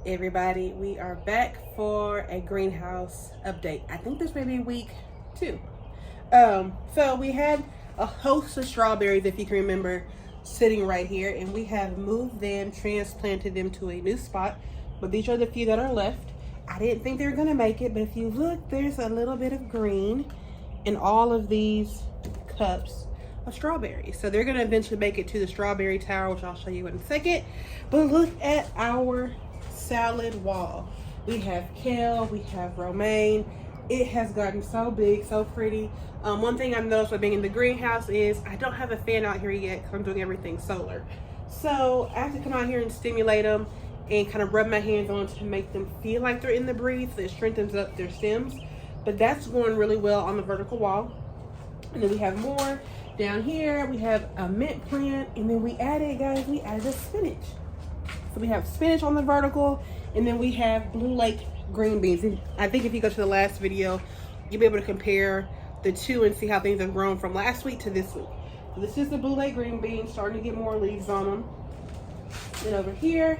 Everybody, we are back for a greenhouse update. I think this may be week 2. So we had a host of strawberries, if you can remember, sitting right here, and we have moved them, transplanted them to a new spot, but these are the few that are left. I didn't think they were gonna make it, but if you look, there's a little bit of green in all of these cups of strawberries. So they're gonna eventually make it to the strawberry tower, which I'll show you in a second. But look at our salad wall. We have kale, we have romaine. It has gotten so big, so pretty. One thing I've noticed with being in the greenhouse is I don't have a fan out here yet because I'm doing everything solar. So I have to come out here and stimulate them and kind of rub my hands on to make them feel like they're in the breeze. So it strengthens up their stems. But that's going really well on the vertical wall. And then we have more down here. We have a mint plant, and then we added a spinach. So we have spinach on the vertical, and then we have Blue Lake green beans. And I think if you go to the last video, you'll be able to compare the two and see how things have grown from last week to this week. So this is the Blue Lake green beans, starting to get more leaves on them. Then over here,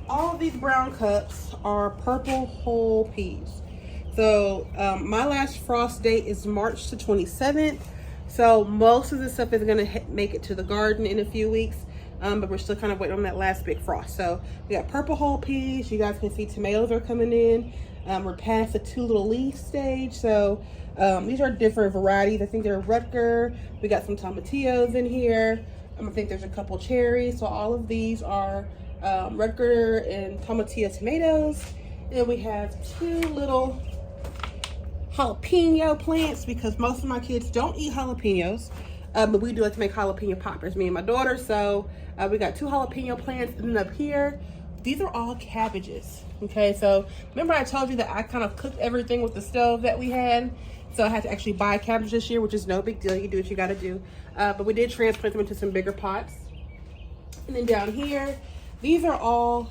all of these brown cups are purple whole peas. So my last frost date is March the 27th. So most of the stuff is gonna make it to the garden in a few weeks. But we're still kind of waiting on that last big frost. So we got purple whole peas. You guys can see tomatoes are coming in. We're past the 2 little leaf stage. So these are different varieties. I think they're Rutger. We got some tomatillos in here. I think there's a couple cherries. So all of these are Rutger and tomatillo tomatoes. And we have 2 little jalapeno plants because most of my kids don't eat jalapenos. But we do like to make jalapeno poppers, me and my daughter. So we got 2 jalapeno plants. And then up here, these are all cabbages. Okay, so remember I told you that I kind of cooked everything with the stove that we had. So I had to actually buy cabbage this year, which is no big deal. You do what you got to do. But we did transplant them into some bigger pots. And then down here, these are all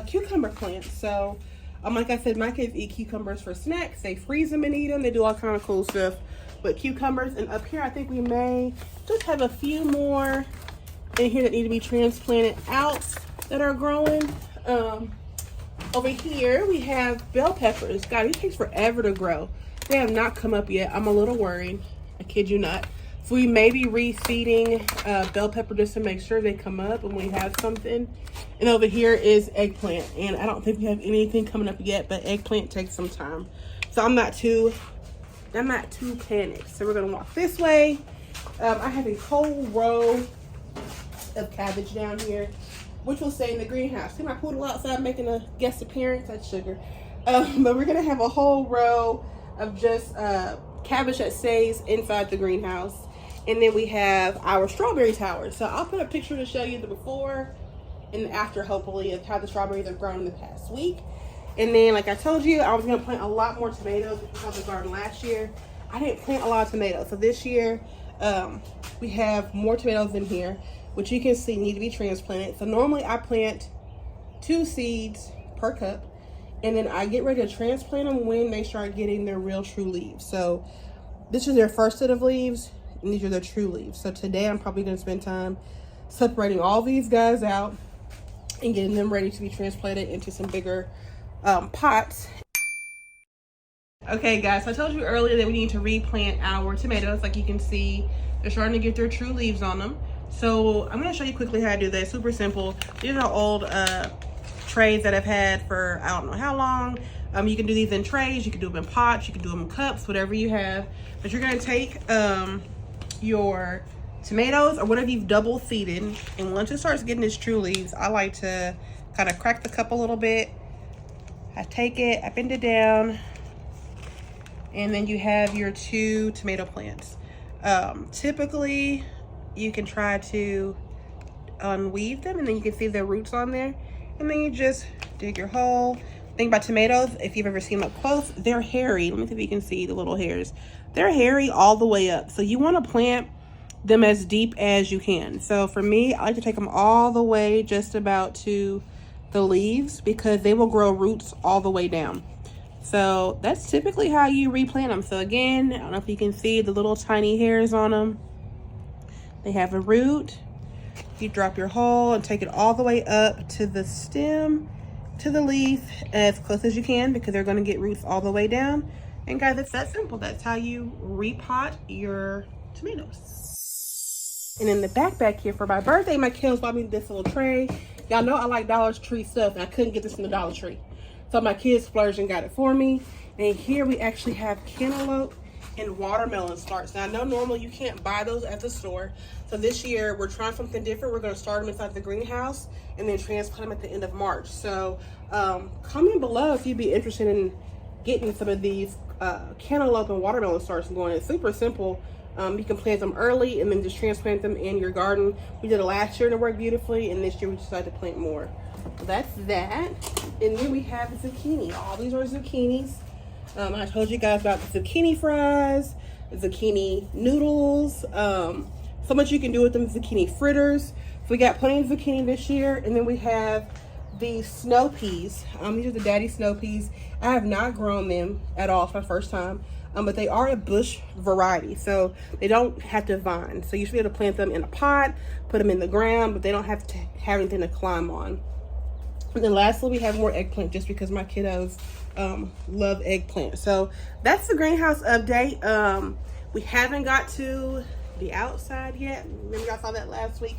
cucumber plants. So like I said, my kids eat cucumbers for snacks. They freeze them and eat them. They do all kind of cool stuff. But cucumbers, and up here I think we may just have a few more in here that need to be transplanted out that are growing. Over here we have bell peppers. God, these takes forever to grow. They have not come up yet. I'm a little worried. I kid you not. So we may be refeeding bell pepper just to make sure they come up and we have something. And over here is eggplant, and I don't think we have anything coming up yet, but eggplant takes some time. So I'm not too panicked. So we're gonna walk this way. I have a whole row of cabbage down here, which will stay in the greenhouse. See my poodle outside making a guest appearance? That's Sugar. But we're gonna have a whole row of just cabbage that stays inside the greenhouse. And then we have our strawberry tower. So I'll put a picture to show you the before and the after, hopefully, of how the strawberries have grown in the past week. And then, like I told you, I was going to plant a lot more tomatoes because of the garden last year. I didn't plant a lot of tomatoes. So this year, we have more tomatoes in here, which you can see need to be transplanted. So normally I plant 2 seeds per cup. And then I get ready to transplant them when they start getting their real true leaves. So this is their first set of leaves, and these are their true leaves. So today I'm probably going to spend time separating all these guys out and getting them ready to be transplanted into some bigger pots. Okay guys, so I told you earlier that we need to replant our tomatoes. Like you can see, they're starting to get their true leaves on them. So I'm going to show you quickly how to do that. Super simple. These are old trays that I've had for I don't know how long. You can do these in trays, you can do them in pots, you can do them in cups, whatever you have. But you're going to take your tomatoes or whatever you've double seeded, and once it starts getting its true leaves, I like to kind of crack the cup a little bit. I take it, I bend it down, and then you have your 2 tomato plants. Typically you can try to unweave them, and then you can see the roots on there, and then you just dig your hole. Thing about tomatoes, if you've ever seen them up close, they're hairy. Let me see if you can see the little hairs. They're hairy all the way up, so you want to plant them as deep as you can. So for me, I like to take them all the way just about to the leaves because they will grow roots all the way down. So that's typically how you replant them. So again, I don't know if you can see the little tiny hairs on them. They have a root. You drop your hole and take it all the way up to the stem, to the leaf as close as you can because they're going to get roots all the way down. And guys, it's that simple. That's how you repot your tomatoes. And in the backpack here for my birthday, my kiddos bought me this little tray. Y'all know I like Dollar Tree stuff, and I couldn't get this in the Dollar Tree. So my kids splurged and got it for me. And here we actually have cantaloupe and watermelon starts. Now I know normally you can't buy those at the store. So this year we're trying something different. We're gonna start them inside the greenhouse and then transplant them at the end of March. So comment below if you'd be interested in getting some of these cantaloupe and watermelon starts going. It's super simple. You can plant them early and then just transplant them in your garden. We did it last year and it worked beautifully, and this year we decided to plant more. So that's that. And then we have zucchini. All these are zucchinis. I told you guys about the zucchini fries, the zucchini noodles, so much you can do with them, zucchini fritters. So we got plenty of zucchini this year. And then we have the snow peas. These are the daddy snow peas. I have not grown them at all. It's my first time. But they are a bush variety, so they don't have to vine. So you should be able to plant them in a pot, put them in the ground, but they don't have to have anything to climb on. And then lastly, we have more eggplant just because my kiddos love eggplant. So that's the greenhouse update. We haven't got to the outside yet. Remember I saw that last week?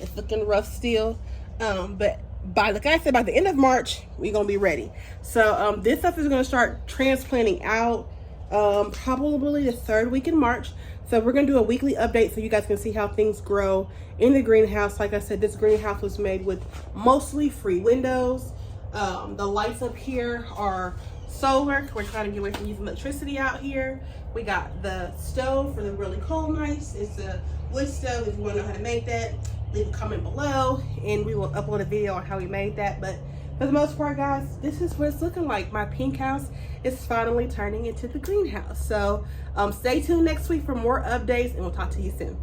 It's looking rough still. But like I said, by the end of March, we're gonna be ready. So this stuff is gonna start transplanting out probably the 3rd week in March. So we're gonna do a weekly update so you guys can see how things grow in the greenhouse. Like I said, this greenhouse was made with mostly free windows. The lights up here are solar. We're trying to get away from using electricity out here. We got the stove for the really cold nights. It's a wood stove. If you want to know how to make that, leave a comment below and we will upload a video on how we made that. But for the most part, guys, this is what it's looking like. My pink house is finally turning into the greenhouse. So stay tuned next week for more updates, and we'll talk to you soon.